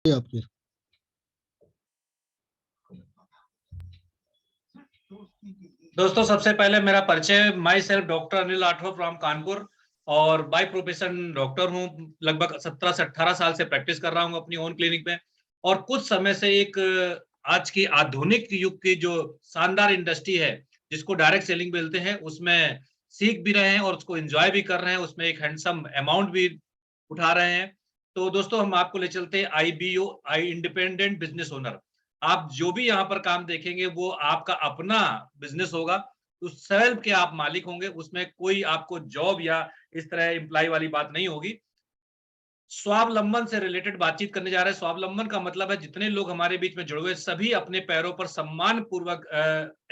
आपके। दोस्तों, सबसे पहले मेरा परिचय। My self doctor Anil Rathore from Kanpur, और बाय प्रोफेशन डॉक्टर हूँ। लगभग 17 से 18 साल से प्रैक्टिस कर रहा हूँ अपनी ओन क्लिनिक में। और कुछ समय से एक आज की आधुनिक युग की जो शानदार इंडस्ट्री है, जिसको डायरेक्ट सेलिंग बोलते हैं, उसमें सीख भी रहे हैं और उसको एंजॉय भी कर रहे हैं। उसमें एक हैंडसम अमाउंट भी उठा रहे हैं। तो दोस्तों, हम आपको ले चलते हैं IBO, इंडिपेंडेंट बिजनेस ओनर। आप जो भी यहाँ पर काम देखेंगे वो आपका अपना बिजनेस होगा। तो सेल्फ के आप मालिक होंगे, उसमें कोई आपको जॉब या इस तरह एम्प्लॉय वाली बात नहीं होगी। स्वावलंबन से रिलेटेड बातचीत करने जा रहे हैं। स्वावलंबन का मतलब है जितने लोग हमारे बीच में जुड़े हुए सभी अपने पैरों पर सम्मान पूर्वक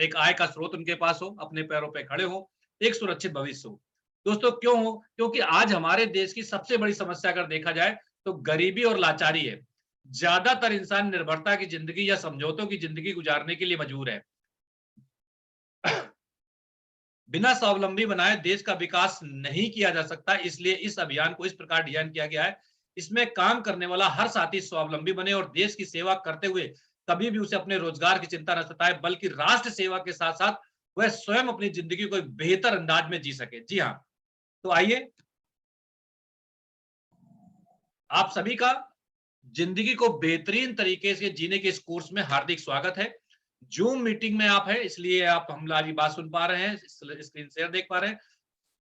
एक आय का स्रोत उनके पास हो, अपने पैरों पे खड़े हो, एक सुरक्षित भविष्य हो। दोस्तों, क्यों हो? क्योंकि आज हमारे देश की सबसे बड़ी समस्या अगर देखा जाए तो गरीबी और लाचारी है। ज्यादातर इंसान निर्भरता की जिंदगी या समझौतों की जिंदगी गुजारने के लिए मजबूर है। बिना स्वावलंबी बनाए देश का विकास नहीं किया जा सकता। इसलिए इस अभियान को इस प्रकार डिजाइन किया गया है, इसमें काम करने वाला हर साथी स्वावलंबी बने और देश की सेवा करते हुए कभी भी उसे अपने रोजगार की चिंता न सताए, बल्कि राष्ट्र सेवा के साथ साथ वह स्वयं अपनी जिंदगी को एक बेहतर अंदाज में जी सके। जी हाँ, तो आइए, आप सभी का जिंदगी को बेहतरीन तरीके से जीने के इस कोर्स में हार्दिक स्वागत है। जूम मीटिंग में आप हैं, इसलिए आप हमारी बात सुन पा रहे हैं, स्क्रीन शेयर देख पा रहे हैं।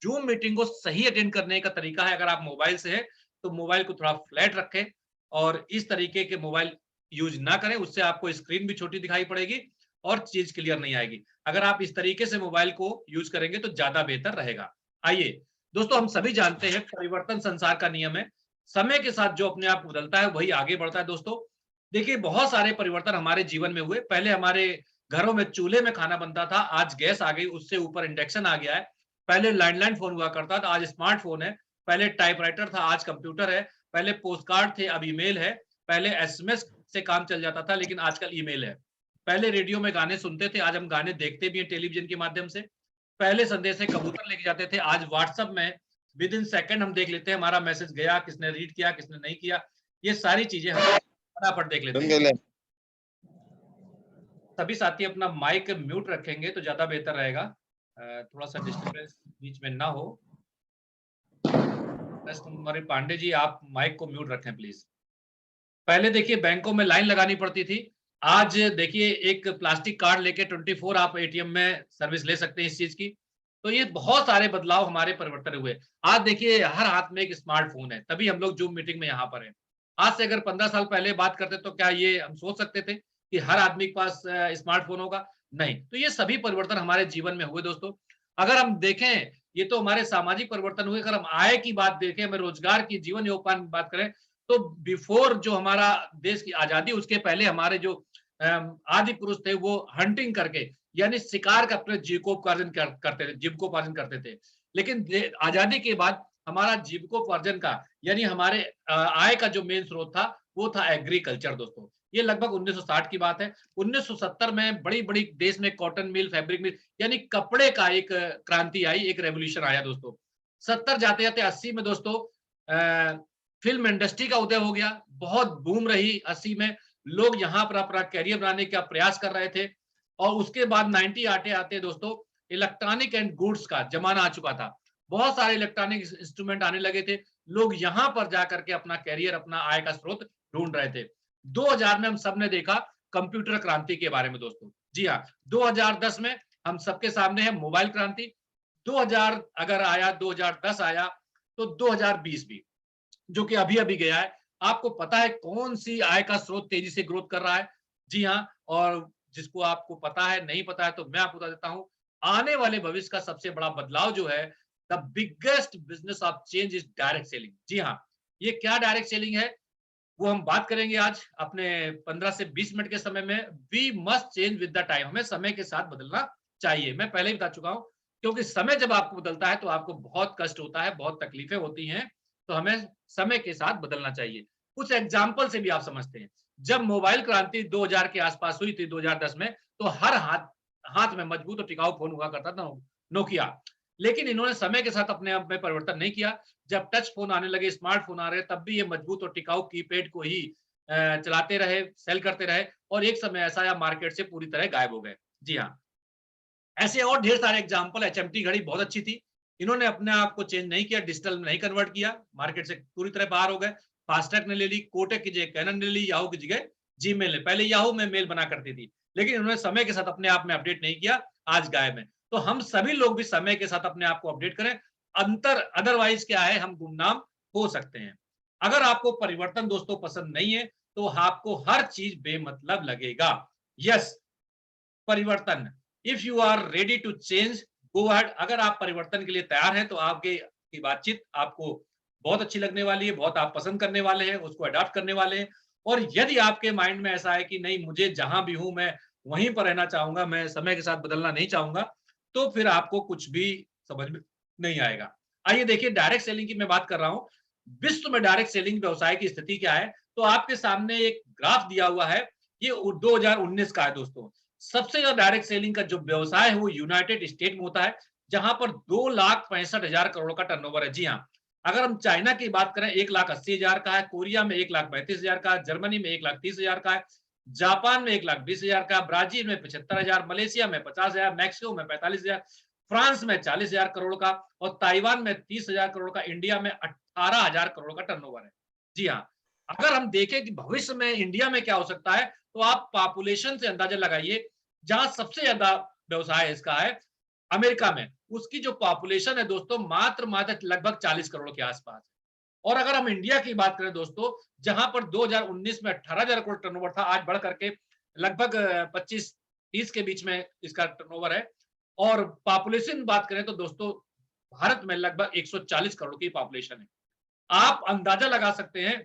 जूम मीटिंग को सही अटेंड करने का तरीका है, अगर आप मोबाइल से है तो मोबाइल को थोड़ा फ्लैट रखें और इस तरीके के मोबाइल यूज ना करें, उससे आपको स्क्रीन भी छोटी दिखाई पड़ेगी और चीज क्लियर नहीं आएगी। अगर आप इस तरीके से मोबाइल को यूज करेंगे तो ज्यादा बेहतर रहेगा। आइए दोस्तों, हम सभी जानते हैं परिवर्तन संसार का नियम है। समय के साथ जो अपने आप बदलता है वही आगे बढ़ता है। दोस्तों, देखिए, बहुत सारे परिवर्तन हमारे जीवन में हुए। पहले हमारे घरों में चूल्हे में खाना बनता था, आज गैस आ गई, उससे ऊपर इंडक्शन आ गया है। पहले लैंडलाइन फोन हुआ करता था, आज स्मार्टफोन है। पहले टाइपराइटर था, आज कंप्यूटर है। पहले पोस्ट कार्ड थे, अब ईमेल है। पहले SMS से काम चल जाता था, लेकिन आजकल ईमेल है। पहले रेडियो में गाने सुनते थे, आज हम गाने देखते भी हैं टेलीविजन के माध्यम से। पहले संदेश कबूतर लेके जाते थे, आज व्हाट्सएप में विद इन सेकंड हम देख लेते हैं हमारा मैसेज गया, किसने रीड किया, किसने नहीं किया। ये सारी चीजें हम फटाफट देख लेते हैं। सभी साथी अपना माइक म्यूट रखेंगे तो ज्यादा बेहतर रहेगा, थोड़ा सा डिस्टरबेंस बीच में ना हो। कुमारी पांडे जी, आप माइक को म्यूट रखें प्लीज। पहले देखिए बैंकों में लाइन लगानी पड़ती थी, आज देखिए एक प्लास्टिक कार्ड लेके 24 आप ATM में सर्विस ले सकते हैं इस चीज की। तो ये बहुत सारे बदलाव हमारे परिवर्तन हुए। आज देखिए हर हाथ में एक स्मार्टफोन है, तभी हम लोग जूम मीटिंग में यहाँ पर हैं। आज से अगर 15 साल पहले बात करते तो क्या ये हम सोच सकते थे कि हर आदमी के पास स्मार्टफोन होगा? नहीं। तो ये सभी परिवर्तन हमारे जीवन में हुए दोस्तों। अगर हम देखें, ये तो हमारे सामाजिक परिवर्तन हुए। अगर हम आय की बात देखें, हमें रोजगार की, जीवन योपान की बात करें, तो बिफोर जो हमारा देश की आजादी, उसके पहले हमारे जो आदि पुरुष थे वो हंटिंग करके यानी शिकार का अपने जीविकोपार्जन करते थे, जीविकोपार्जन करते थे। लेकिन आजादी के बाद हमारा जीविकोपार्जन का यानी हमारे आय का जो मेन स्रोत था वो था एग्रीकल्चर दोस्तों। ये लगभग 1960 की बात है। 1970 में बड़ी बड़ी देश में कॉटन मिल, फैब्रिक मिल यानी कपड़े का एक क्रांति आई, एक रेवोल्यूशन आया दोस्तों। 70 जाते जाते 80 में दोस्तों फिल्म इंडस्ट्री का उदय हो गया। बहुत बूम रही 80 में, लोग यहाँ पर अपना कैरियर बनाने का प्रयास कर रहे थे। और उसके बाद 90 आते आते दोस्तों इलेक्ट्रॉनिक एंड गुड्स का जमाना आ चुका था। बहुत सारे इलेक्ट्रॉनिक इंस्ट्रूमेंट आने लगे थे। लोग यहाँ पर जाकर के अपना कैरियर, अपना आय का स्रोत ढूंढ रहे थे। 2000 में हम सब ने देखा कंप्यूटर क्रांति के बारे में दोस्तों। जी हाँ, 2010 में हम सबके सामने है मोबाइल क्रांति। 2000 अगर आया, 2010 आया, तो 2020 भी जो कि अभी अभी गया है। आपको पता है कौन सी आय का स्रोत तेजी से ग्रोथ कर रहा है? जी हाँ, और जिसको आपको पता है, नहीं पता है तो मैं आपको बता देता हूं। आने वाले भविष्य का सबसे बड़ा बदलाव जो है, the biggest business of change is direct selling. जी हाँ, ये क्या डायरेक्ट सेलिंग है वो हम बात करेंगे आज अपने 15 से 20 मिनट के समय में। We must change with the time, हमें समय के साथ बदलना चाहिए। मैं पहले ही बता चुका हूं, क्योंकि समय जब आपको बदलता है तो आपको बहुत कष्ट होता है, बहुत तकलीफें होती हैं। तो हमें समय के साथ बदलना चाहिए। कुछ एग्जाम्पल से भी आप समझते हैं। जब मोबाइल क्रांति 2000 के आसपास हुई थी, 2010 में, तो हर हाथ हाथ में मजबूत और टिकाऊ फोन हुआ करता था, नोकिया। लेकिन इन्होंने समय के साथ अपने आप में परिवर्तन नहीं किया। जब टच फोन आने लगे, स्मार्टफोन आ रहे, तब भी ये मजबूत और टिकाऊ कीपैड को ही चलाते रहे, सेल करते रहे और एक समय ऐसा आया मार्केट से पूरी तरह गायब हो गए। जी हाँ। ऐसे और ढेर सारे एग्जाम्पल। एचएमटी घड़ी बहुत अच्छी थी, इन्होंने अपने आप को चेंज नहीं किया, डिजिटल में नहीं कन्वर्ट किया, मार्केट से पूरी तरह बाहर हो गए। फास्टैग ने ले ली, कोटक की जगह कैनन ने ली, याहू की जगह जीमेल ने। पहले याहू में मेल बना करती थी, लेकिन इन्होंने समय के साथ अपने आप में अपडेट नहीं किया, आज गायब है। तो हम सभी लोग भी समय के साथ अपने आप को अपडेट करें। अंतर अदरवाइज क्या है, हम गुमनाम हो सकते हैं। अगर आपको परिवर्तन दोस्तों पसंद नहीं है, तो आपको हर चीज बेमतलब लगेगा। यस, परिवर्तन, if you are ready to change, go ahead. अगर आप परिवर्तन के लिए तैयार हैं तो आपके की बातचीत आपको बहुत अच्छी लगने वाली है, बहुत आप पसंद करने वाले हैं, उसको अडॉप्ट करने वाले हैं। और यदि आपके माइंड में ऐसा है कि नहीं, मुझे जहां भी हूं मैं वहीं पर रहना चाहूंगा, मैं समय के साथ बदलना नहीं चाहूंगा, तो फिर आपको कुछ भी समझ में नहीं आएगा। आइए देखिए, डायरेक्ट सेलिंग की मैं बात कर रहा हूं। विश्व में डायरेक्ट सेलिंग व्यवसाय की स्थिति क्या है, तो आपके सामने एक ग्राफ दिया हुआ है। ये 2019 का है दोस्तों। सबसे ज्यादा डायरेक्ट सेलिंग का जो व्यवसाय है वो यूनाइटेड स्टेट में होता है, जहां पर 2,65,000 करोड़ का टर्नओवर है। जी हाँ, अगर हम चाइना की बात करें 1,80,000 का है, कोरिया में 1,32,000 का है, जर्मनी में 1,30,000 का है, जापान में 1,20,000 का, ब्राजील में 75,000, मलेशिया में 50,000, मैक्सिको में 45,000, फ्रांस में 40,000 करोड़ का और ताइवान में 30,000 करोड़ का, इंडिया में 18,000 करोड़ का टर्नओवर है। जी हाँ, अगर हम देखें कि भविष्य में इंडिया में क्या हो सकता है, तो आप पॉपुलेशन से अंदाजा लगाइए। जहां सबसे ज्यादा व्यवसाय इसका है अमेरिका में, उसकी जो पॉपुलेशन है दोस्तों मात्र मात्र लगभग 40 करोड़ के आसपास। और अगर हम इंडिया की बात करें दोस्तों, जहां पर 2019 में 18,000 करोड़ टर्नओवर था, आज बढ़ करके लगभग 25-30 के बीच में इसका टर्नओवर है। और पॉपुलेशन बात करें तो दोस्तों भारत में लगभग 140 करोड़ की पॉपुलेशन है। आप अंदाजा लगा सकते हैं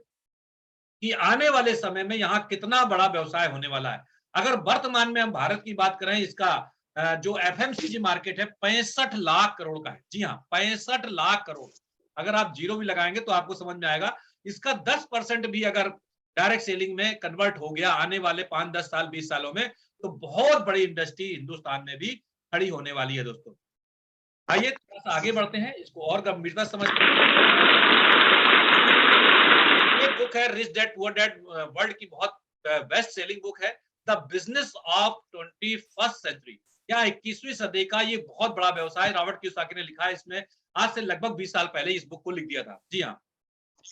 कि आने वाले समय में यहाँ कितना बड़ा व्यवसाय होने वाला है। अगर वर्तमान में हम भारत की बात करें, इसका जो एफएमसीजी मार्केट है 65 लाख करोड़ का है। जी हाँ, 65 लाख करोड़। अगर आप जीरो भी लगाएंगे तो आपको समझ में आएगा। इसका 10% भी अगर डायरेक्ट सेलिंग में कन्वर्ट हो गया आने वाले 5-10 साल 20 सालों में, तो बहुत बड़ी इंडस्ट्री हिंदुस्तान में भी खड़ी होने वाली है दोस्तों। आइए थोड़ा सा आगे बढ़ते हैं, इसको और गंभीरता समझते हैं। एक बुक है rich dad poor dad, world की बहुत बेस्ट सेलिंग बुक है, the business of 21st century, या 21वीं सदी का ये बहुत बड़ा व्यवसाय। रॉबर्ट कियोसाकी ने लिखा है इसमें, आज से लगभग 20 साल पहले इस बुक को लिख दिया था। जी हाँ,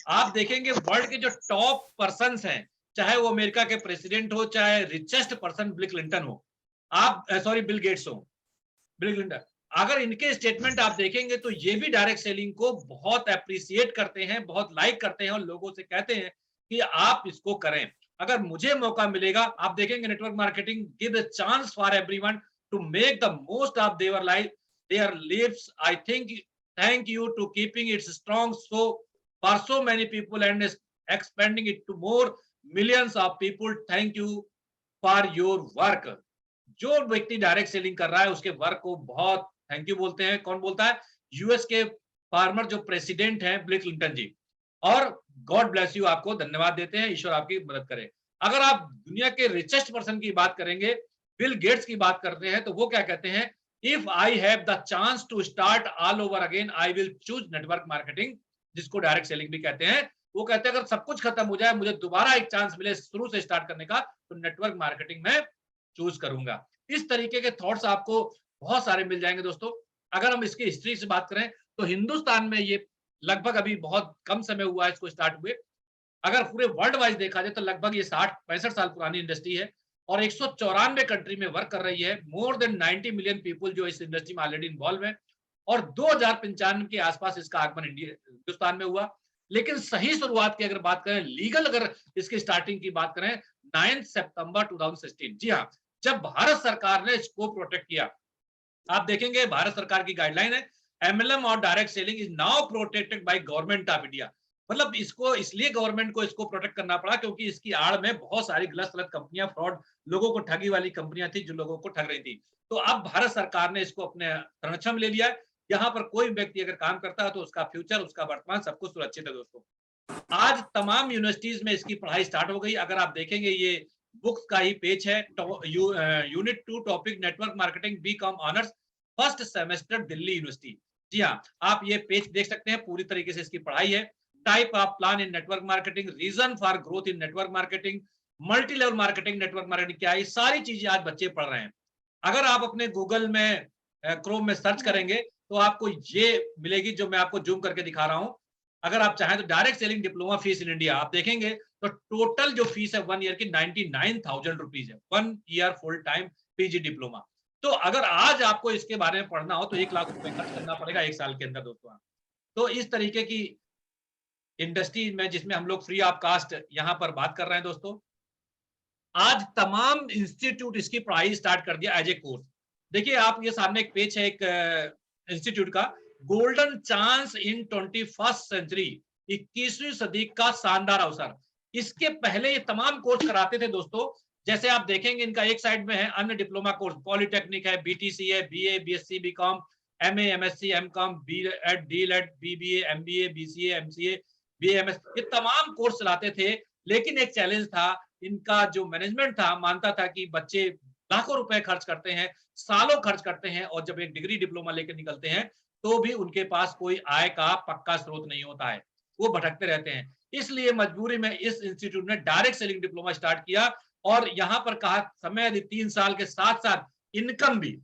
आप देखेंगे वर्ल्ड के जो टॉप पर्संस हैं, चाहे वो अमेरिका के प्रेसिडेंट हो, चाहे रिचेस्ट पर्सन बिल क्लिंटन हो, आप सॉरी बिल गेट्स हो, बिल क्लिंटन, अगर इनके स्टेटमेंट आप देखेंगे तो ये भी डायरेक्ट सेलिंग को बहुत अप्रिशिएट करते हैं, बहुत लाइक करते हैं और लोगों से कहते हैं कि आप इसको करें। अगर मुझे मौका मिलेगा, आप देखेंगे network marketing give a chance for everyone to make the most of their life, their lives. I think thank you to keeping its strong so for so many people and expanding it to more millions of people. Thank you for your work. जो व्यक्ति direct selling कर रहा है उसके work को बहुत thank you बोलते हैं। कौन बोलता है? यूएस के फार्मर जो प्रेसिडेंट हैं बिल क्लिंटन जी। और गॉड ब्लेस यू, आपको धन्यवाद देते हैं, ईश्वर आपकी मदद करे। अगर आप दुनिया के रिचेस्ट पर्सन की बात करेंगे, बिल गेट्स की बात करते हैं, तो वो क्या कहते हैं? If I have the chance to start all over again I will choose network marketing, जिसको डायरेक्ट सेलिंग भी कहते हैं। वो कहते हैं अगर सब कुछ खत्म हो जाए, मुझे दोबारा एक चांस मिले शुरू से स्टार्ट करने का, तो नेटवर्क मार्केटिंग में चूज करूंगा। इस तरीके के थॉट्स आपको बहुत सारे मिल जाएंगे दोस्तों। अगर हम इसकी हिस्ट्री से बात करें तो हिंदुस्तान में ये लगभग अभी बहुत कम समय हुआ है इसको स्टार्ट हुए। अगर पूरे वर्ल्ड वाइज देखा जाए तो लगभग ये 60-65 साल पुरानी इंडस्ट्री है और 194 कंट्री में वर्क कर रही है। मोर देन 90 मिलियन पीपल जो इस इंडस्ट्री में ऑलरेडी इन्वॉल्व है और 2095 के आसपास इसका आगमन हिंदुस्तान में हुआ। लेकिन सही शुरुआत की अगर बात करें, लीगल अगर इसकी स्टार्टिंग की बात करें, 9 सितंबर 2016। जी हाँ, जब भारत सरकार ने इसको प्रोटेक्ट किया। आप देखेंगे भारत सरकार की गाइडलाइन है, एमएलएम और direct selling is now protected by government of India. मतलब इसको इसलिए गवर्नमेंट को इसको प्रोटेक्ट करना पड़ा क्योंकि इसकी आड़ में बहुत सारी गलत सलत कंपनियां, फ्रॉड, लोगों को ठगी वाली कंपनियां थी जो लोगों को ठग रही थी। तो अब भारत सरकार ने इसको अपने संरक्षण में ले लिया है। यहाँ पर कोई व्यक्ति अगर काम करता है तो उसका फ्यूचर, उसका वर्तमान सब कुछ सुरक्षित है दोस्तों। आज तमाम यूनिवर्सिटीज में इसकी पढ़ाई स्टार्ट हो गई। अगर आप देखेंगे ये बुक्स का ही पेज है, unit 2 topic network marketing BCom honours first semester Delhi university. जी हाँ, आप ये पेज देख सकते हैं, पूरी तरीके से इसकी पढ़ाई है। Type of plan in network marketing, reason for growth in network marketing, multi level marketing, network marketing क्या है, ये सारी चीजें आज बच्चे पढ़ रहे हैं। अगर आप अपने गूगल में क्रोम में सर्च करेंगे तो आपको ये मिलेगी जो मैं आपको जूम करके दिखा रहा हूं। अगर आप चाहें तो direct selling diploma fees in India आप देखेंगे तो टोटल जो फीस है 1 ईयर की 99,000 रुपीज है, 1 year full time PG diploma. तो अगर आज आपको इसके बारे में पढ़ना हो तो 1 लाख रुपए खर्च करना पड़ेगा 1 साल के अंदर दोस्तों। तो इस तरीके की इंडस्ट्री में जिसमें हम लोग फ्री ऑफ कास्ट यहाँ पर बात कर रहे हैं दोस्तों। आज तमाम इंस्टीट्यूट इसकी पढ़ाई स्टार्ट कर दिया एज ए कोर्स। देखिए आप ये सामने एक पेज है एक इंस्टीट्यूट का, golden chance in 21st century, 21वीं सदी का शानदार अवसर। इसके पहले ये तमाम कोर्स कराते थे दोस्तों। जैसे आप देखेंगे इनका एक साइड में है अन्य डिप्लोमा कोर्स, पॉलिटेक्निक है, बीटीसी है, BA, BSc, BCom, MA, MSc, MCom, BEd, DElEd, BBA, MBA, BCA, MCA, BMS, ये तमाम कोर्स चलाते थे। लेकिन एक चैलेंज था, इनका जो मैनेजमेंट था मानता था कि बच्चे लाखों रुपए खर्च करते हैं, सालों खर्च करते हैं और जब एक डिग्री डिप्लोमा लेकर निकलते हैं तो भी उनके पास कोई आय का पक्का स्रोत नहीं होता है, वो भटकते रहते हैं। इसलिए मजबूरी में इस इंस्टीट्यूट ने डायरेक्ट सेलिंग डिप्लोमा स्टार्ट किया और यहां पर कहा समय 3 साल के साथ साथ इनकम भी।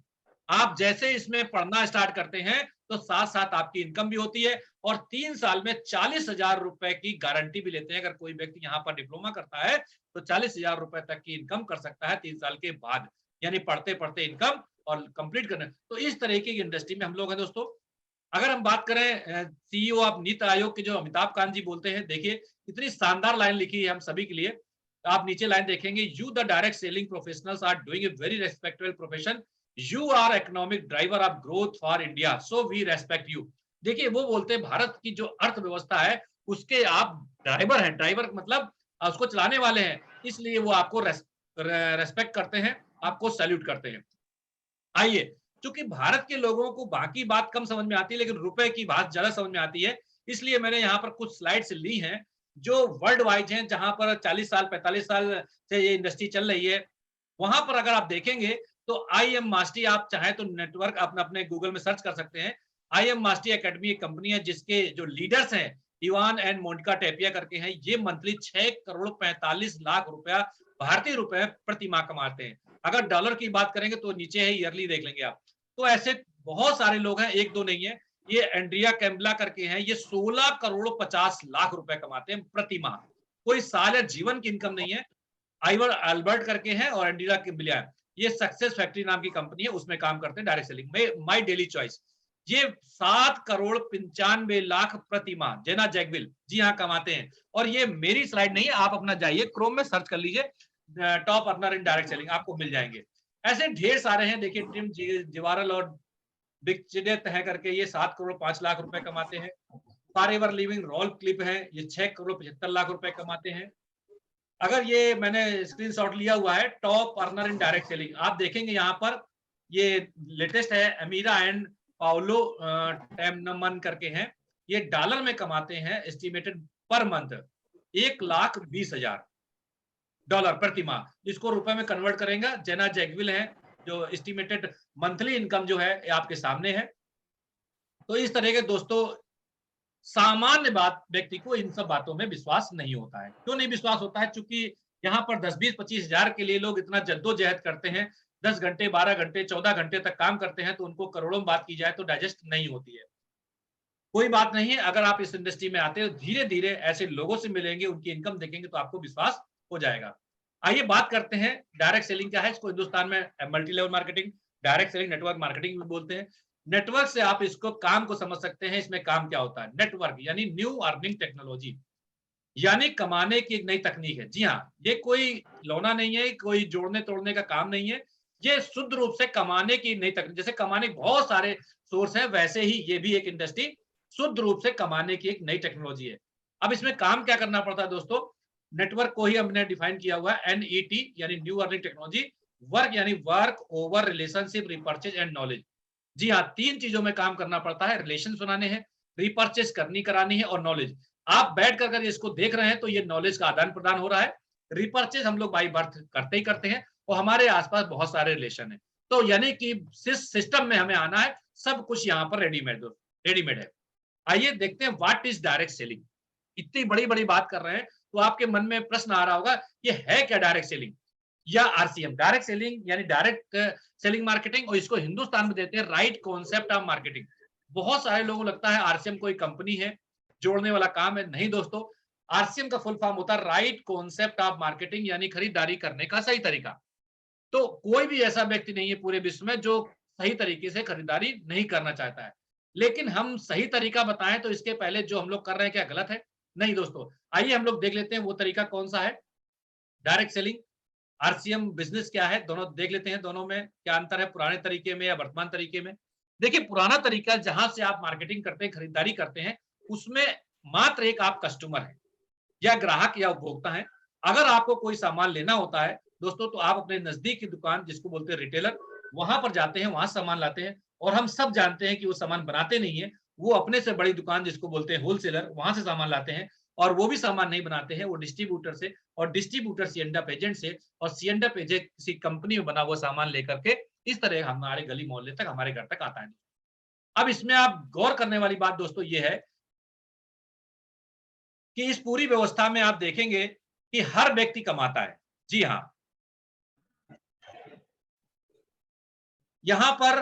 आप जैसे इसमें पढ़ना स्टार्ट करते हैं तो साथ साथ आपकी इनकम भी होती है और 3 साल में 40,000 रुपए की गारंटी भी लेते हैं। अगर कोई व्यक्ति यहाँ पर डिप्लोमा करता है तो 40,000 रुपए तक की इनकम कर सकता है 3 साल के बाद, यानी पढ़ते पढ़ते इनकम और कंप्लीट करना। तो इस तरीके की इंडस्ट्री में हम लोग हैं दोस्तों। अगर हम बात करें सीईओ ऑफ नीति आयोग के जो अमिताभ कांत जी बोलते हैं, देखिए इतनी शानदार लाइन लिखी है हम सभी के लिए। आप नीचे लाइन देखेंगे, you the direct selling professionals are doing a very respectable profession, you are economic driver of growth for India, so we respect you. देखिए वो बोलते हैं भारत की जो अर्थव्यवस्था है उसके आप ड्राइवर हैं, ड्राइवर मतलब उसको चलाने वाले हैं, इसलिए वो आपको रेस्पेक्ट करते हैं, आपको सैल्यूट करते हैं। आइए, क्योंकि भारत के लोगों को बाकी बात कम समझ में आती है लेकिन रुपए की बात ज्यादा समझ में आती है, इसलिए मैंने यहाँ पर कुछ स्लाइड्स ली हैं जो वर्ल्ड वाइड हैं, जहां पर 40 साल 45 साल से ये इंडस्ट्री चल रही है। वहां पर अगर आप देखेंगे तो आई एम मास्टी, आप चाहे तो नेटवर्क अपने अपने गूगल में सर्च कर सकते हैं। आई एम मास्टी एकेडमी एक कंपनी है जिसके जो लीडर्स हैं इवान एंड मोनिका टेपिया करके हैं, ये मंथली 6 करोड़ 45 लाख रुपया भारतीय रुपए प्रति माह कमाते हैं। अगर डॉलर की बात करेंगे तो नीचे है, ईयरली देख लेंगे आप। तो ऐसे बहुत सारे लोग हैं, एक दो नहीं है। ये एंड्रिया कैम्बला करके हैं, ये 16 करोड़ 50 लाख रुपए कमाते हैं प्रति माह, कोई साल या जीवन की इनकम नहीं है। आइवर अल्बर्ट करके हैं और एंड्रिया कैम्बला, ये सक्सेस फैक्ट्री नाम की कंपनी है, उसमें काम करते हैं डायरेक्ट सेलिंग में। माई डेली चॉइस, ये 7 करोड़ 95 लाख प्रति माह जेना जैगविल जी हाँ कमाते हैं। और ये मेरी स्लाइड नहीं है, आप अपना जाइए क्रोम में सर्च कर लीजिए, top earner in direct selling, आपको मिल जाएंगे। ऐसे ढेर सारे हैं। देखिए टिम जिवारल और बिग चिडेट है करके, ये 7 करोड़ 5 लाख रुपए कमाते हैं। फॉरएवर लिविंग रॉल क्लिप है, ये 6 करोड़ 75 लाख रुपए कमाते हैं। अगर ये मैंने स्क्रीनशॉट लिया हुआ है top earner in direct selling, आप देखेंगे यहाँ पर ये लेटेस्ट है, अमीरा एंड पाउलो टेमनमन करके हैं, ये डॉलर में कमाते हैं एस्टिमेटेड पर मंथ 1,20,000 डॉलर प्रति माह। इसको रुपए में कन्वर्ट करेंगे, जेना जैगविल है जो एस्टिमेटेड मंथली इनकम जो है ये आपके सामने है। तो इस तरह के दोस्तों सामान्य बात व्यक्ति को इन सब बातों में विश्वास नहीं होता है। क्यों नहीं विश्वास होता है? क्योंकि यहाँ पर 10, 20, 25 हजार के लिए लोग इतना जद्दोजहद करते हैं, 10 घंटे 12 घंटे 14 घंटे तक काम करते हैं, तो उनको करोड़ों में बात की जाए तो डाइजेस्ट नहीं होती है। कोई बात नहीं है, अगर आप इस इंडस्ट्री में आते हो धीरे धीरे ऐसे लोगों से मिलेंगे, उनकी इनकम देखेंगे तो आपको विश्वास हो जाएगा। आइए बात करते हैं डायरेक्ट सेलिंग क्या है। इसको हिंदुस्तान में multi level marketing, direct selling, network marketing भी बोलते हैं। नेटवर्क से आप इसको काम को समझ सकते हैं। इसमें काम क्या होता है? नेटवर्क यानी न्यू अर्निंग टेक्नोलॉजी, यानी कमाने की एक नई तकनीक है। जी हाँ, ये कोई खिलौना नहीं है, कोई जोड़ने तोड़ने का काम नहीं है, ये शुद्ध रूप से कमाने की नई तकनीक। जैसे कमाने के बहुत सारे सोर्स हैं, वैसे ही ये भी एक इंडस्ट्री शुद्ध रूप से कमाने की एक नई टेक्नोलॉजी है। अब इसमें काम क्या करना पड़ता है दोस्तों? नेटवर्क को ही हमने डिफाइन किया हुआ है NET यानी न्यू अर्निंग टेक्नोलॉजी। वर्क यानी work over relationship, repurchase and knowledge. जी हाँ, 3 चीजों में काम करना पड़ता है। रिलेशन बनाने हैं, रिपर्चेज करनी करानी है और नॉलेज। आप बैठ कर इसको देख रहे हैं तो ये नॉलेज का आदान प्रदान हो रहा है। रिपर्चेज हम लोग बाई बर्थ करते ही करते हैं और हमारे आसपास बहुत सारे रिलेशन है। तो यानी कि सिस्टम में हमें आना है, सब कुछ यहाँ पर रेडीमेड है। आइए देखते हैं व्हाट इज डायरेक्ट सेलिंग। इतनी बड़ी बड़ी बात कर रहे हैं, तो आपके मन में प्रश्न आ रहा होगा ये है क्या डायरेक्ट सेलिंग या आरसीएम? डायरेक्ट सेलिंग यानी डायरेक्ट सेलिंग मार्केटिंग, और इसको हिंदुस्तान में देते हैं राइट कॉन्सेप्ट ऑफ मार्केटिंग। बहुत सारे लोगों को लगता है आरसीएम कोई कंपनी है, जोड़ने वाला काम है। नहीं दोस्तों, आरसीएम का फुल फॉर्म होता है राइट कॉन्सेप्ट ऑफ मार्केटिंग, यानी खरीदारी करने का सही तरीका। तो कोई भी ऐसा व्यक्ति नहीं है पूरे विश्व में जो सही तरीके से खरीदारी नहीं करना चाहता है। लेकिन हम सही तरीका बताएं तो इसके पहले जो हम लोग कर रहे हैं क्या गलत है? नहीं दोस्तों, आइए हम लोग देख लेते हैं वो तरीका कौन सा है। डायरेक्ट सेलिंग, आरसीएम बिजनेस क्या है, दोनों देख लेते हैं। दोनों में क्या अंतर है, पुराने तरीके में या वर्तमान तरीके में? देखिए, पुराना तरीका जहां से आप मार्केटिंग करते हैं, खरीदारी करते हैं, उसमें मात्र एक आप कस्टमर है या ग्राहक या उपभोक्ता है। अगर आपको कोई सामान लेना होता है दोस्तों, तो आप अपने नजदीक की दुकान, जिसको बोलते हैं रिटेलर, वहां पर जाते हैं, वहां सामान लाते हैं। और हम सब जानते हैं कि वो सामान बनाते नहीं है, वो अपने से बड़ी दुकान, जिसको बोलते हैं होलसेलर, वहां से सामान लाते हैं। और वो भी सामान नहीं बनाते हैं, वो डिस्ट्रीब्यूटर से, और distributor C and F agent से, और सी एंड ऑफ एजेंट किसी कंपनी में बना हुआ सामान लेकर के इस तरह हमारे गली मोहल्ले तक, हमारे घर तक आता है। अब इसमें आप गौर करने वाली बात दोस्तों ये है कि इस पूरी व्यवस्था में आप देखेंगे कि हर व्यक्ति कमाता है। जी हाँ, यहां पर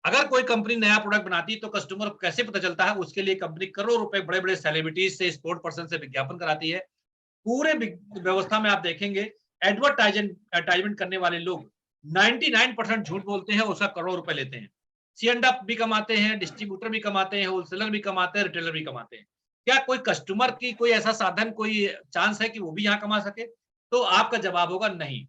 अगर कोई कंपनी नया प्रोडक्ट बनाती है तो कस्टमर को कैसे पता चलता है? उसके लिए कंपनी करोड़ रुपए बड़े बड़े सेलिब्रिटीज से, स्पोर्ट पर्सन से विज्ञापन कराती है। पूरे व्यवस्था में आप देखेंगे एडवर्टाइजमेंट करने वाले लोग 99% झूठ बोलते हैं, उसका करोड़ रुपए लेते हैं। सी एंड अप भी कमाते हैं, डिस्ट्रीब्यूटर भी कमाते हैं, होलसेलर भी कमाते हैं, रिटेलर भी कमाते हैं। क्या कोई कस्टमर की कोई ऐसा साधन, कोई चांस है कि वो भी यहाँ कमा सके? तो आपका जवाब होगा नहीं।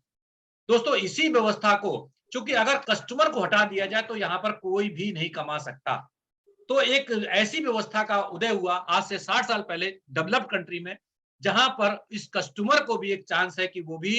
दोस्तों, इसी व्यवस्था को, चूंकि अगर कस्टमर को हटा दिया जाए तो यहां पर कोई भी नहीं कमा सकता। तो एक ऐसी व्यवस्था का उदय हुआ आज से 60 साल पहले डेवलप्ड कंट्री में, जहां पर इस कस्टमर को भी एक चांस है कि वो भी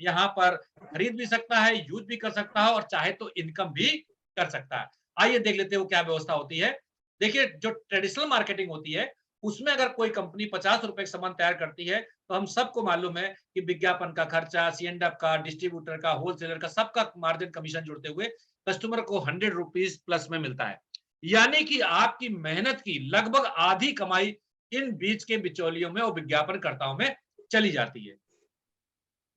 यहाँ पर खरीद भी सकता है, यूज भी कर सकता है, और चाहे तो इनकम भी कर सकता है। आइए देख लेते हैं वो क्या व्यवस्था होती है। देखिए, जो ट्रेडिशनल मार्केटिंग होती है, उसमें अगर कोई कंपनी 50 रुपए का सामान तैयार करती है, तो हम सबको मालूम है कि विज्ञापन का खर्चा, सी एंड एफ का, डिस्ट्रीब्यूटर का, होलसेलर का, सबका मार्जिन कमीशन जोड़ते हुए कस्टमर को 100 रुपीज प्लस में मिलता है। यानी कि आपकी मेहनत की लगभग आधी कमाई इन बीच के बिचौलियों में और विज्ञापनकर्ताओं में चली जाती है।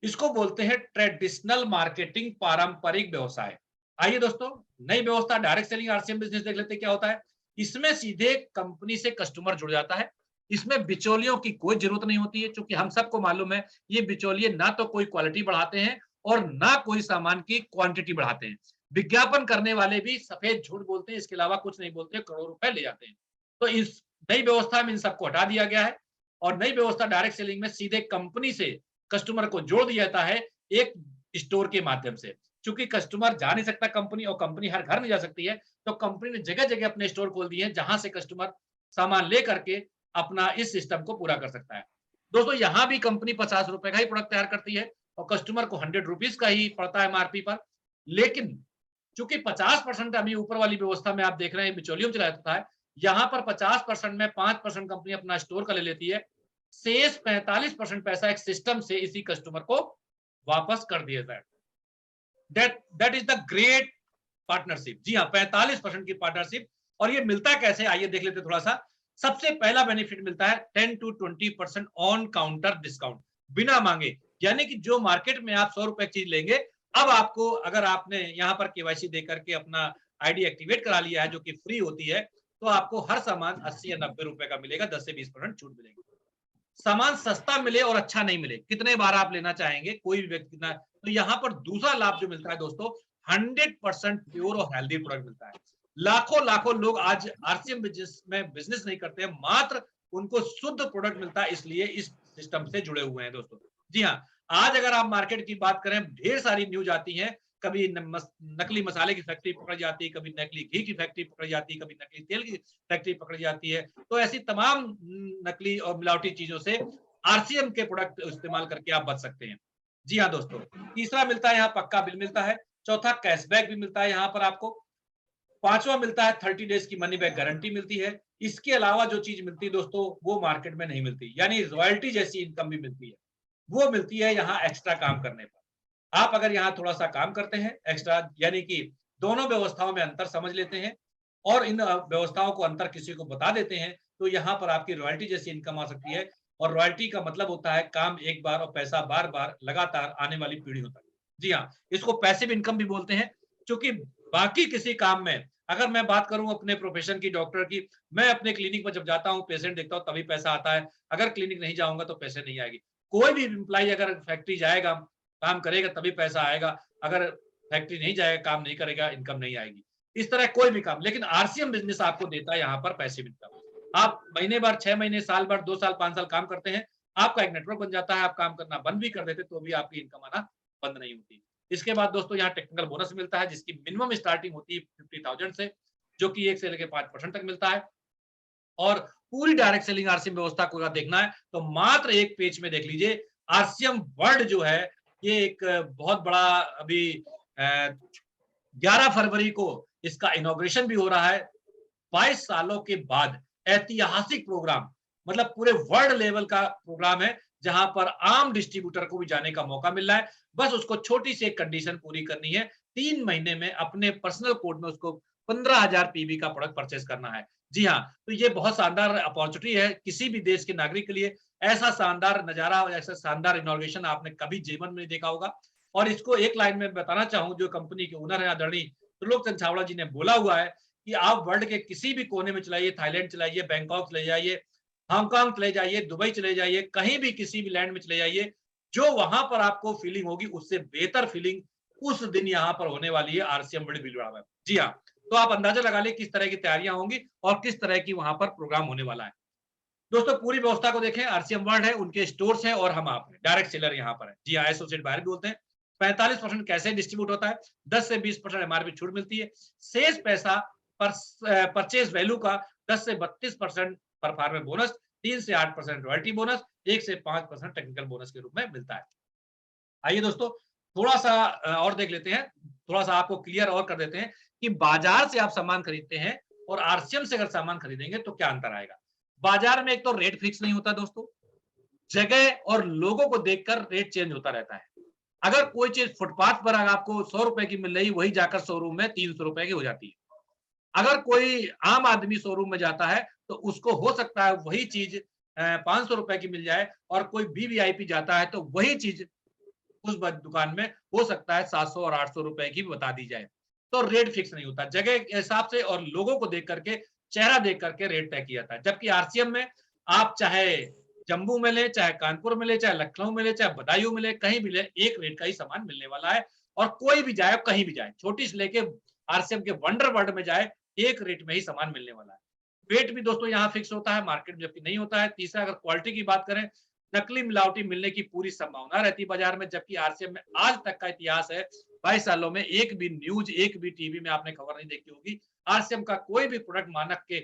इसको बोलते हैं ट्रेडिशनल मार्केटिंग, पारंपरिक व्यवसाय। आइए दोस्तों, नई व्यवस्था डायरेक्ट सेलिंग आरसीएम बिजनेस देख लेते हैं क्या होता है। इसमें सीधे कंपनी से कस्टमर जुड़ जाता है। इसमें बिचौलियों की कोई जरूरत नहीं होती है, क्योंकि हम सबको मालूम है ये बिचौलिए ना तो कोई क्वालिटी बढ़ाते हैं और ना कोई सामान की क्वांटिटी बढ़ाते हैं। विज्ञापन करने वाले भी सफेद झूठ बोलते हैं, इसके अलावा कुछ नहीं बोलते, करोड़ रुपए ले जाते हैं। तो इस नई व्यवस्था में इन सबको हटा दिया गया है, और नई व्यवस्था डायरेक्ट सेलिंग में सीधे कंपनी से कस्टमर को जोड़ दिया जाता है एक स्टोर के माध्यम से। चूंकि कस्टमर जा नहीं सकता कंपनी, और कंपनी हर घर में जा सकती है, तो कंपनी ने जगह जगह अपने स्टोर खोल दिए हैं, जहां से कस्टमर सामान ले करके अपना इस सिस्टम को पूरा कर सकता है। दोस्तों, यहां भी कंपनी 50 रुपए का ही प्रोडक्ट तैयार करती है, और कस्टमर को 100 रुपीज का ही पड़ता है एमआरपी पर। लेकिन चूंकि 50% अभी ऊपर वाली व्यवस्था में आप देख रहे हैं बिचौलियों में चला जाता है, यहाँ पर 50% में 5% कंपनी अपना स्टोर का ले लेती है। शेष 45% पैसा एक सिस्टम से इसी कस्टमर को वापस कर दिया जाए। That is the great partnership. जी हाँ, 45% की पार्टनरशिप। और ये मिलता कैसे, आइए देख लेते थोड़ा सा। सबसे पहला बेनिफिट मिलता है 10 to 20% ऑन काउंटर डिस्काउंट, बिना मांगे। यानी कि जो मार्केट में आप 100 रुपए की चीज लेंगे, अब आपको, अगर आपने यहाँ पर केवाईसी दे करके अपना आईडी एक्टिवेट करा लिया है, जो कि फ्री होती है, तो आपको हर सामान 80 या 90 रुपए का मिलेगा, 10 से 20% छूट मिलेगी। सामान सस्ता मिले और अच्छा नहीं मिले, कितने बार आप लेना चाहेंगे, कोई भी व्यक्ति कितना। तो यहाँ पर दूसरा लाभ जो मिलता है दोस्तों, 100% प्योर और हेल्दी प्रोडक्ट मिलता है। लाखों लाखों लोग आज आरसीएम बिजनेस में बिजनेस नहीं करते हैं, मात्र उनको शुद्ध प्रोडक्ट मिलता है, इसलिए इस सिस्टम से जुड़े हुए हैं दोस्तों। जी हाँ, आज अगर आप मार्केट की बात करें, ढेर सारी न्यूज आती है। कभी नकली मसाले की फैक्ट्री पकड़ जाती है, कभी नकली घी की फैक्ट्री पकड़ जाती है, कभी नकली तेल की फैक्ट्री पकड़ जाती है। तो ऐसी तमाम नकली और मिलावटी चीजों से आरसीएम के प्रोडक्ट इस्तेमाल करके आप बच सकते हैं। जी हाँ दोस्तों, तीसरा मिलता है यहाँ पक्का बिल मिलता है। चौथा, कैशबैक भी मिलता है यहाँ पर आपको। पांचवा मिलता है 30 डेज की मनी बैक गारंटी मिलती है। इसके अलावा जो चीज मिलती है दोस्तों, वो मार्केट में नहीं मिलती, यानी रॉयल्टी जैसी इनकम भी मिलती है, वो मिलती है यहाँ एक्स्ट्रा काम करने पर। आप अगर यहाँ थोड़ा सा काम करते हैं एक्स्ट्रा, यानी कि दोनों व्यवस्थाओं में अंतर समझ लेते हैं, और इन व्यवस्थाओं को अंतर किसी को बता देते हैं, तो यहाँ पर आपकी रॉयल्टी जैसी इनकम आ सकती है। और रॉयल्टी का मतलब होता है काम एक बार और पैसा बार-बार लगातार आने वाली पीढ़ियों तक। जी हाँ, इसको पैसिव इनकम भी बोलते हैं, क्योंकि बाकी किसी काम में अगर मैं बात करूँ अपने प्रोफेशन की, डॉक्टर की, मैं अपने क्लिनिक में जब जाता हूँ, पेशेंट देखता हूँ तभी पैसा आता है। अगर क्लिनिक नहीं जाऊँगा तो पैसे नहीं आएगी। कोई भी एम्प्लॉयी अगर फैक्ट्री जाएगा, काम करेगा तभी पैसा आएगा। अगर फैक्ट्री नहीं जाएगा, काम नहीं करेगा, इनकम नहीं आएगी। इस तरह कोई भी काम, लेकिन आरसीएम बिज़नेस आपको देता है यहाँ पर पैसिव इनकम। आप महीने भर, 6 महीने, साल भर, 2 साल, 5 साल काम करते हैं, आपका एक नेटवर्क बन जाता है, आप काम करना बंद भी कर देते तो भी आपकी इनकम आना बंद नहीं होती। इसके बाद दोस्तों यहाँ टेक्निकल बोनस मिलता है, जिसकी मिनिमम स्टार्टिंग होती है 50,000 से, जो कि 1 से लेके 5% तक मिलता है। और पूरी डायरेक्ट सेलिंग आरसीएम व्यवस्था को अगर देखना है तो मात्र एक पेज में देख लीजिए। आरसीएम वर्ल्ड जो है, ये एक बहुत बड़ा अभी 11 फरवरी को इसका इनॉग्रेशन भी हो रहा है। 22 सालों के बाद ऐतिहासिक प्रोग्राम, मतलब पूरे वर्ल्ड लेवल का प्रोग्राम है, जहां पर आम डिस्ट्रीब्यूटर को भी जाने का मौका मिल रहा है। बस उसको छोटी सी एक कंडीशन पूरी करनी है, 3 महीने में अपने पर्सनल कोड में उसको 15,000 पीवी का प्रोडक्ट परचेज करना है। जी हाँ, तो ये बहुत शानदार अपॉर्चुनिटी है किसी भी देश के नागरिक के लिए। ऐसा शानदार नजारा और ऐसा शानदार इनॉग्रेशन आपने कभी जीवन में नहीं देखा होगा। और इसको एक लाइन में बताना चाहूँ, जो कंपनी के ओनर है आदरणीय त्रिलोक छावड़ा जी ने बोला हुआ है कि आप वर्ल्ड के किसी भी कोने में चलाइए, थाईलैंड चलाइए, बैंकॉक चले जाइए, हांगकांग चले जाइए, दुबई चले जाइए, कहीं भी किसी भी लैंड में चले जाइए, जो वहां पर आपको फीलिंग होगी उससे बेहतर फीलिंग उस दिन यहाँ पर होने वाली है आरसीएम वर्ल्ड भीलवाड़ा में। जी हाँ, तो आप अंदाजा लगा ले किस तरह की तैयारियां होंगी और किस तरह की वहां पर प्रोग्राम होने वाला है। दोस्तों पूरी व्यवस्था को देखें, आरसीएम वर्ल्ड है, उनके स्टोर्स हैं और हम आप हैं, डायरेक्ट सेलर यहाँ पर है। जी हाँ, एसोसिएट बायर भी बोलते हैं। 45% कैसे डिस्ट्रीब्यूट होता है, 10 से 20% एमआरपी छूट मिलती है। शेष पैसा पर परचेज वैल्यू का 10 से 32% परफॉर्मेंस बोनस, 3 से 8% रॉयल्टी बोनस, 1 से 5% टेक्निकल बोनस के रूप में मिलता है। आइए दोस्तों, थोड़ा-सा और देख लेते हैं, थोड़ा-सा आपको क्लियर और कर देते हैं कि बाजार से आप सामान खरीदते हैं और आरसीएम से अगर सामान खरीदेंगे तो क्या अंतर आएगा। बाजार में एक तो रेट फिक्स नहीं होता दोस्तों, जगह और लोगों को देखकर रेट चेंज होता रहता है। अगर कोई चीज़ फुटपाथ पर अगर आपको ₹100 की मिल रही, वही जाकर शोरूम में ₹300 की हो जाती है। अगर कोई आम आदमी शोरूम में जाता है, तो उसको हो सकता है वही चीज़ ₹500 की मिल जाए और कोई वीवीआईपी जाता है तो वही चीज़ उस दुकान में हो सकता है 700 और ₹800 की बता दी जाए। तो रेट फिक्स नहीं होता, जगह के हिसाब से और लोगों को देख करके, चेहरा देख करके रेट तय किया जाता है। जबकि आरसीएम में आप चाहे जम्मू में ले, चाहे कानपुर में ले, चाहे लखनऊ में ले, चाहे बदायूं में ले, कहीं भी ले, एक रेट का ही सामान मिलने वाला है। और कोई भी जाए, कहीं भी जाए, छोटी से लेके आरसीएम के वंडर वर्ल्ड में जाए, एक रेट में ही सामान मिलने वाला है। वेट भी दोस्तों यहाँ फिक्स होता है, मार्केट में जबकि नहीं होता है। तीसरा, अगर क्वालिटी की बात करें, नकली मिलावटी मिलने की पूरी संभावना रहती है बाजार में, जबकि आरसीएम में आज तक का इतिहास है, 22 सालों में एक भी न्यूज, एक भी टीवी में आपने खबर नहीं देखी होगी आरसीएम का कोई भी प्रोडक्ट मानक के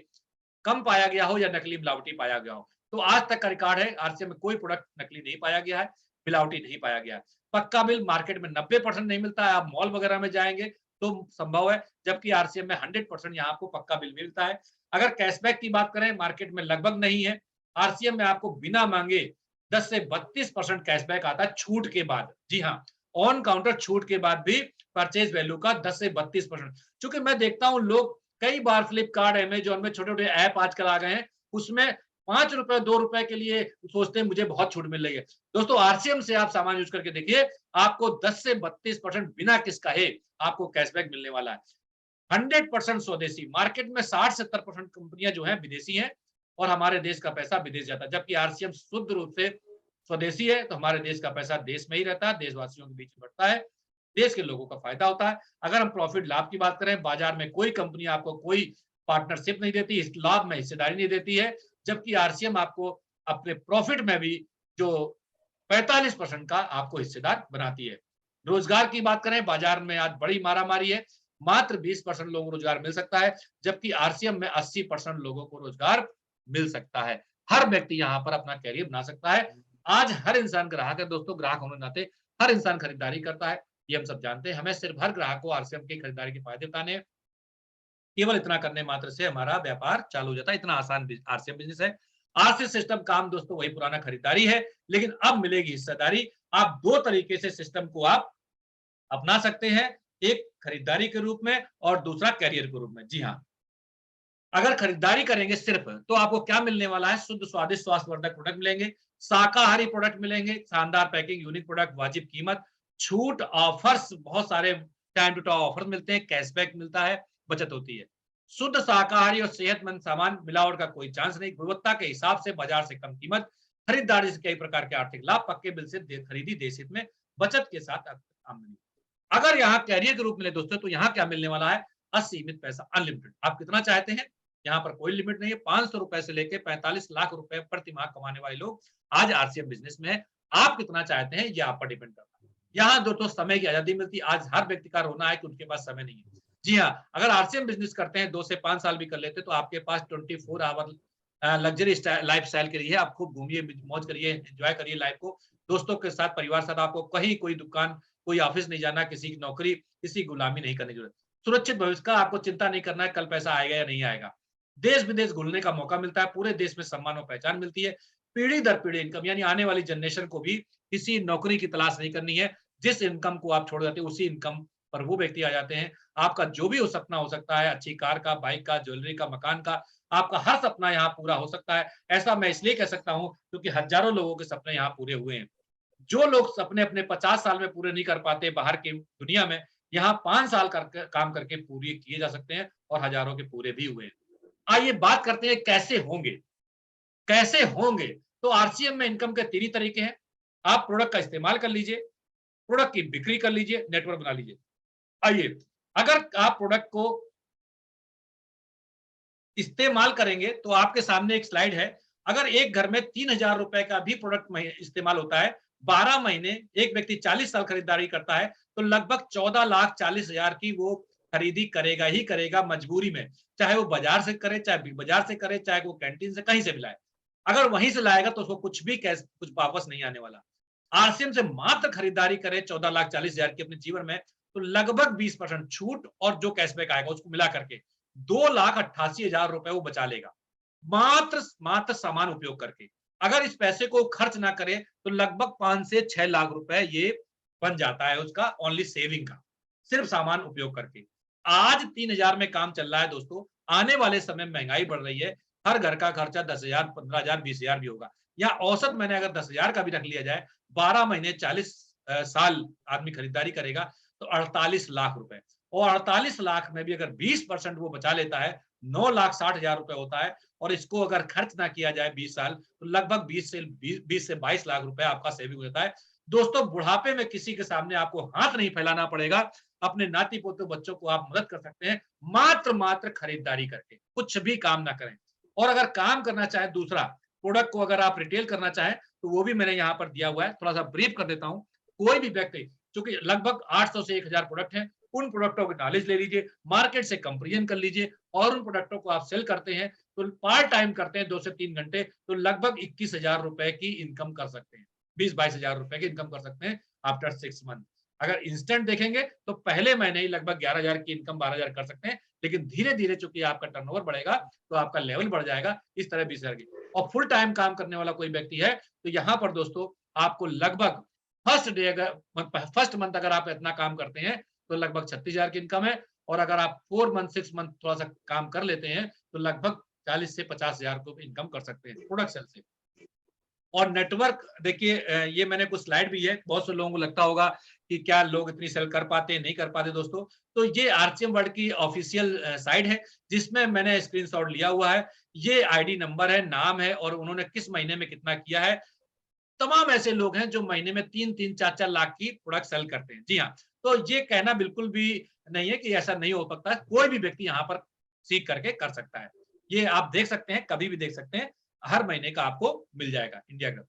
कम पाया गया हो या नकली मिलावटी पाया गया हो। तो आज तक का रिकॉर्ड है, आरसीएम में कोई प्रोडक्ट नकली नहीं पाया गया है, मिलावटी नहीं पाया गया है। पक्का बिल मार्केट में 90% नहीं मिलता है, आप मॉल वगैरह में जाएंगे तो संभव है, जबकि आरसीएम में 100% यहाँ आपको पक्का बिल मिलता है। अगर कैशबैक की बात करें, मार्केट में लगभग नहीं है। आरसीएम में आपको बिना मांगे 10 से 32% कैशबैक आता है छूट के बाद। जी हाँ, ऑन काउंटर छूट के बाद भी परचेज वैल्यू का 10 से 32%। चूंकि मैं देखता हूं लोग कई बार फ्लिपकार्ट, अमेजॉन में छोटे छोटे ऐप आजकल आ गए हैं, उसमें ₹5 ₹2 के लिए सोचते हैं मुझे बहुत छूट मिल रही है। दोस्तों आरसीएम से आप सामान यूज करके देखिए, आपको 10 से 32% बिना किसका है आपको कैशबैक मिलने वाला है। 100% स्वदेशी, मार्केट में 60-70% कंपनियां जो है विदेशी हैं और हमारे देश का पैसा विदेश जाता है। जबकि आरसीएम शुद्ध रूप से स्वदेशी है, तो हमारे देश का पैसा देश में ही रहता है, देशवासियों के बीच में बढ़ता है, देश के लोगों का फायदा होता है। अगर हम प्रॉफिट लाभ की बात करें, बाजार में कोई कंपनी आपको कोई पार्टनरशिप नहीं देती, इस लाभ में हिस्सेदारी नहीं देती है, जबकि आरसीएम आपको अपने प्रॉफिट में भी जो 45% का आपको हिस्सेदार बनाती है। रोजगार की बात करें, बाजार में आज बड़ी मारामारी है, मात्र 20% लोगों को रोजगार मिल सकता है, जबकि आरसीएम में 80% लोगों को रोजगार मिल सकता है। हर व्यक्ति यहाँ पर अपना कैरियर बना सकता है। आज हर इंसान ग्राहक है दोस्तों, ग्राहक होने के नाते हर इंसान खरीदारी करता है, ये हम सब जानते हैं। हमें सिर्फ हर ग्राहक को आरसीएम की खरीदारी के फायदे बताने हैं। केवल इतना करने मात्र से हमारा व्यापार चालू हो जाता है, इतना आसान आरसीएम बिजनेस है। आरसीएम सिस्टम काम दोस्तों वही पुराना खरीदारी है, लेकिन अब मिलेगी हिस्सेदारी। आप दो तरीके से सिस्टम को आप अपना सकते हैं, एक खरीदारी के रूप में और दूसरा कैरियर के रूप में। जी हाँ। अगर खरीदारी करेंगे सिर्फ, तो आपको क्या मिलने वाला है? शुद्ध स्वादिष्ट स्वास्थ्यवर्धक प्रोडक्ट मिलेंगे, शाकाहारी प्रोडक्ट मिलेंगे, शानदार पैकिंग, यूनिक प्रोडक्ट, वाजिब कीमत, छूट, ऑफर्स, बहुत सारे टाइम टू टाइम ऑफर मिलते हैं, कैशबैक मिलता है, बचत होती है। शुद्ध शाकाहारी और सेहतमंद सामान, मिलावट का कोई चांस नहीं, गुणवत्ता के हिसाब से बाजार से कम कीमत, खरीदारी से कई प्रकार के आर्थिक लाभ, पक्के बिल से खरीदी देश हित में, बचत के साथ आमदनी। अगर यहाँ कैरियर के रूप में ले दोस्तों, तो यहाँ क्या मिलने वाला है? असीमित पैसा, अनलिमिटेड। आप कितना चाहते हैं, यहाँ पर कोई लिमिट नहीं है। 500 रुपए से लेके 45 लाख रुपए प्रति माह कमाने वाले लोग आज आरसीएम बिजनेस में है। आप कितना चाहते हैं, ये आप पर डिपेंड करता है। यहाँ दोस्तों समय की आजादी मिलती है। आज हर व्यक्ति का रोना है कि उनके पास समय नहीं है। जी हाँ, अगर आरसीएम बिजनेस करते हैं, 2 से 5 साल भी कर लेते हैं, तो आपके पास 24 आवर लग्जरी लाइफ स्टाइल के लिए आप खूब घूमिए, मौज करिए, एंजॉय करिए लाइफ को। दोस्तों के साथ, परिवार के साथ, आपको कहीं कोई दुकान, कोई ऑफिस नहीं जाना, किसी की नौकरी, किसी गुलामी नहीं करने की जरूरत। सुरक्षित भविष्य का आपको चिंता नहीं करना है, कल पैसा आएगा या नहीं आएगा। देश विदेश घूमने का मौका मिलता है, पूरे देश में सम्मान और पहचान मिलती है। पीढ़ी दर पीढ़ी इनकम, यानी आने वाली जनरेशन को भी किसी नौकरी की तलाश नहीं करनी है। जिस इनकम को आप छोड़ जाते हैं, उसी इनकम पर वो व्यक्ति आ जाते हैं। आपका जो भी हो सपना हो सकता है, अच्छी कार का, बाइक का, ज्वेलरी का, मकान का, आपका हर सपना यहाँ पूरा हो सकता है। ऐसा मैं इसलिए कह सकता हूँ क्योंकि हजारों लोगों के सपने यहाँ पूरे हुए हैं। जो लोग सपने अपने 50 साल में पूरे नहीं कर पाते बाहर की दुनिया में, यहाँ 5 साल काम करके पूरे किए जा सकते हैं, और हजारों के पूरे भी हुए हैं। आइए बात करते हैं कैसे होंगे। कैसे होंगे? तो आरसीएम में इनकम के 3 ही तरीके हैं। आप प्रोडक्ट का इस्तेमाल कर लीजिए, प्रोडक्ट की बिक्री कर लीजिए, नेटवर्क बना लीजिए। आइए, अगर आप प्रोडक्ट को इस्तेमाल करेंगे, तो आपके सामने एक स्लाइड है। अगर एक घर में 3000 रुपए का भी प्रोडक्ट इस्तेमाल होता है, 12 महीने, एक व्यक्ति 40 साल खरीदारी करता है, तो लगभग 14,40,000 की वो खरीदी करेगा ही करेगा मजबूरी में। चाहे वो बाजार से करे, चाहे बिग बाजार से करे, चाहे वो कैंटीन से, कहीं से भी लाए। अगर वहीं से लाएगा तो उसको कुछ भी कैश, कुछ वापस नहीं आने वाला। आरसीएम से मात्र खरीदारी करे 14,40,000 की अपने जीवन में, तो लगभग 20% छूट और जो कैशबैक आएगा उसको मिला करके 2,88,000 रुपए वो बचा लेगा, मात्र सामान उपयोग करके। अगर इस पैसे को खर्च ना करे, तो लगभग 5 से 6 लाख रुपए ये बन जाता है उसका, ओनली सेविंग का, सिर्फ सामान उपयोग करके। आज 3,000 में काम चल रहा है दोस्तों, आने वाले समय में महंगाई बढ़ रही है, हर घर का खर्चा 10,000, 15,000, 20,000 भी होगा। या औसत मैंने अगर 10,000 का भी रख लिया जाए, 12 महीने 40 साल आदमी खरीदारी करेगा, तो 48 लाख रुपए, और 48 लाख में भी अगर 20% वो बचा लेता है, 9,60,000 रुपए होता है। और इसको अगर खर्च ना किया जाए 20 साल, तो लगभग 20 से 22 लाख रुपए आपका सेविंग हो जाता है। दोस्तों, बुढ़ापे में किसी के सामने आपको हाथ नहीं फैलाना पड़ेगा। अपने नाती पोते बच्चों को आप मदद कर सकते हैं, मात्र खरीदारी करके, कुछ भी काम ना करें। और अगर काम करना चाहे दूसरा, प्रोडक्ट को अगर आप रिटेल करना चाहें, तो वो भी मैंने यहाँ पर दिया हुआ है, थोड़ा सा ब्रीफ कर देता हूँ। कोई भी व्यक्ति, चूंकि लगभग 800 से 1,000 प्रोडक्ट हैं, उन प्रोडक्टों की नॉलेज ले लीजिए, मार्केट से कंपेरिजन कर लीजिए, और उन प्रोडक्टों को आप सेल करते हैं, तो पार्ट टाइम करते हैं 2 से 3 घंटे, तो लगभग 21,000 रुपए की इनकम कर सकते हैं, 20-22,000 रुपए की इनकम कर सकते हैं आफ्टर 6 मंथ। अगर इंस्टेंट देखेंगे तो पहले महीने ही लगभग 11,000 की इनकम, 12,000 कर सकते हैं, लेकिन धीरे धीरे चूंकि आपका टर्नओवर बढ़ेगा, तो आपका लेवल बढ़ जाएगा, इस तरह 20,000 की। और फुल टाइम काम करने वाला कोई व्यक्ति है, तो यहाँ पर दोस्तों आपको लगभग फर्स्ट मंथ अगर आप इतना काम करते हैं, तो लगभग 36,000 की इनकम है। और अगर आप 4 मंथ 6 मंथ थोड़ा सा काम कर लेते हैं, तो लगभग 40 से 50,000 को इनकम कर सकते हैं प्रोडक्ट सेल से। और नेटवर्क देखिए, ये मैंने कुछ स्लाइड भी है, बहुत से लोगों को लगता होगा कि क्या लोग इतनी सेल कर पाते हैं, नहीं कर पाते दोस्तों। तो ये आरसीएम वर्ल्ड की ऑफिशियल साइट है, जिसमें मैंने स्क्रीनशॉट लिया हुआ है। ये आईडी नंबर है, नाम है, और उन्होंने किस महीने में कितना किया है। तमाम ऐसे लोग हैं जो महीने में 3-3, 4-4 लाख की प्रोडक्ट सेल करते हैं। जी हाँ, तो ये कहना बिल्कुल भी नहीं है कि ऐसा नहीं हो सकता है। कोई भी व्यक्ति यहाँ पर सीख करके कर सकता है। ये आप देख सकते हैं, कभी भी देख सकते हैं, हर महीने का आपको मिल जाएगा इंडिया का।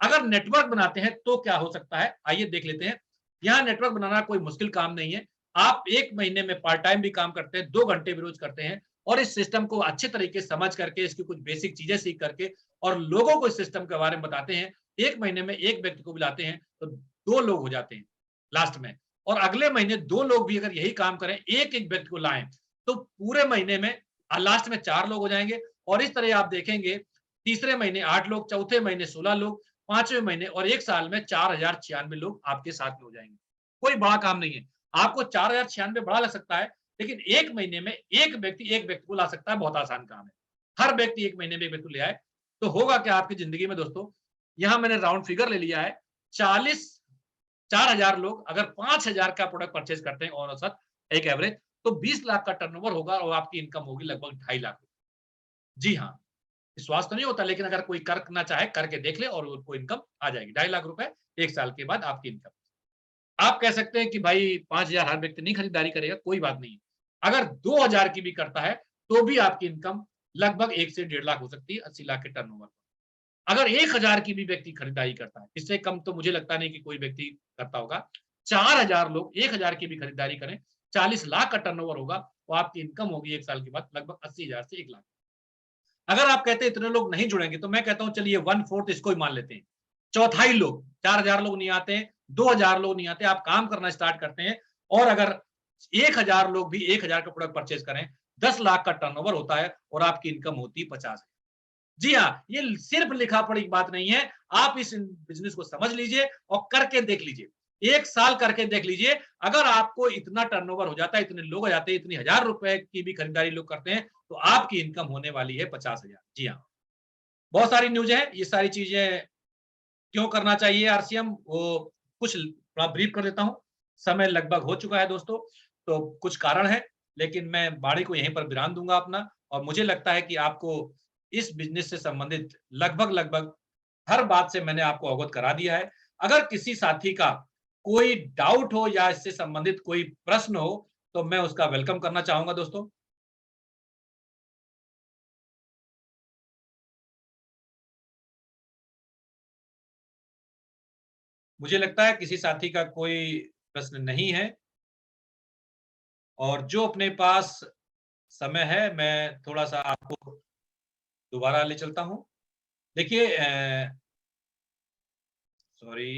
अगर नेटवर्क बनाते हैं तो क्या हो सकता है, आइए देख लेते हैं। यहाँ नेटवर्क बनाना कोई मुश्किल काम नहीं है। आप 1 महीने में पार्ट टाइम भी काम करते हैं, 2 घंटे भी रोज करते हैं, और इस सिस्टम को अच्छे तरीके से समझ करके, इसकी कुछ बेसिक चीजें सीख करके, और लोगों को इस सिस्टम के बारे में बताते हैं। 1 महीने में 1 व्यक्ति को बुलाते हैं, तो 2 लोग हो जाते हैं लास्ट में। और अगले महीने 2 लोग भी अगर यही काम करें, एक-एक व्यक्ति को लाएं, तो पूरे महीने में लास्ट में 4 लोग हो जाएंगे। और इस तरह आप देखेंगे, तीसरे महीने 8 लोग, चौथे महीने 16 लोग, 5वें महीने और 1 साल में 4,096 लोग आपके साथ में हो जाएंगे। कोई बड़ा काम नहीं है। आपको 4,096 बड़ा लग सकता है, लेकिन एक महीने में एक व्यक्ति को ला सकता है, बहुत आसान काम है। हर व्यक्ति एक महीने में एक व्यक्ति ले आए, तो होगा क्या आपकी जिंदगी में दोस्तों, यहां मैंने राउंड फिगर ले लिया है, 4,000 लोग अगर 5,000 का प्रोडक्ट परचेज करते हैं और औसत एक एवरेज, तो 20 लाख का टर्नओवर होगा और आपकी इनकम होगी लगभग 2.5 लाख। जी हाँ, विश्वास तो नहीं होता, लेकिन अगर कोई करना चाहे करके देख ले और उसको इनकम आ जाएगी। 2.5 लाख रुपए 1 साल के बाद आपकी इनकम। आप कह सकते हैं कि भाई 5,000 हर व्यक्ति नहीं खरीदारी करेगा, कोई बात नहीं। अगर 2,000 की भी करता है, तो भी आपकी इनकम लगभग 1 से 1.5 लाख हो सकती है, 80 लाख के टर्नओवर। अगर 1,000 की भी व्यक्ति खरीदारी करता है, इससे कम तो मुझे लगता नहीं कि कोई व्यक्ति करता होगा। 4,000 लोग 1,000 की भी खरीदारी करें, 40 लाख का टर्नओवर होगा, तो आपकी इनकम होगी 1 साल के बाद लगभग 80,000 से 1 लाख। अगर आप कहते हैं इतने लोग नहीं जुड़ेंगे, तो मैं कहता हूं चलिए 1/4 इसको ही मान लेते हैं। चौथाई लोग, 4,000 लोग नहीं आते हैं, 2,000 लोग नहीं आते, आप काम करना स्टार्ट करते हैं और अगर 1,000 लोग भी 1,000 का प्रोडक्ट परचेज करें, 10 लाख का टर्नओवर होता है और आपकी इनकम होती है 50। जी हाँ, ये सिर्फ लिखा पढ़ी बात नहीं है, आप इस बिज़नेस को समझ लीजिए और करके देख लीजिए। 1 साल करके देख लीजिए, अगर आपको इतना टर्नओवर हो जाता है, इतने लोग हो जाते हैं, इतनी हज़ार रुपए की भी खरीदारी लोग करते हैं, तो आपकी इनकम होने वाली है 50,000। जी हाँ, बहुत सारी न्यूज़ है, ये सारी चीज़ें क्यों करना चाहिए आरसीएम, वो कुछ थोड़ा ब्रीफ कर देता हूँ। समय लगभग हो चुका है दोस्तों, तो कुछ कारण है, लेकिन मैं वाणी को यहीं पर विराम दूँगा अपना और मुझे लगता है कि आपको इस बिज़नेस से संबंधित लगभग-लगभग हर बात से मैंने आपको अवगत करा दिया है। अगर किसी साथी का कोई डाउट हो या इससे संबंधित कोई प्रश्न हो, तो मैं उसका वेलकम करना चाहूँगा दोस्तों। मुझे लगता है किसी साथी का कोई प्रश्न नहीं है और जो अपने पास समय है, मैं थोड़ा-सा आपको दोबारा ले चलता हूँ। देखिए सॉरी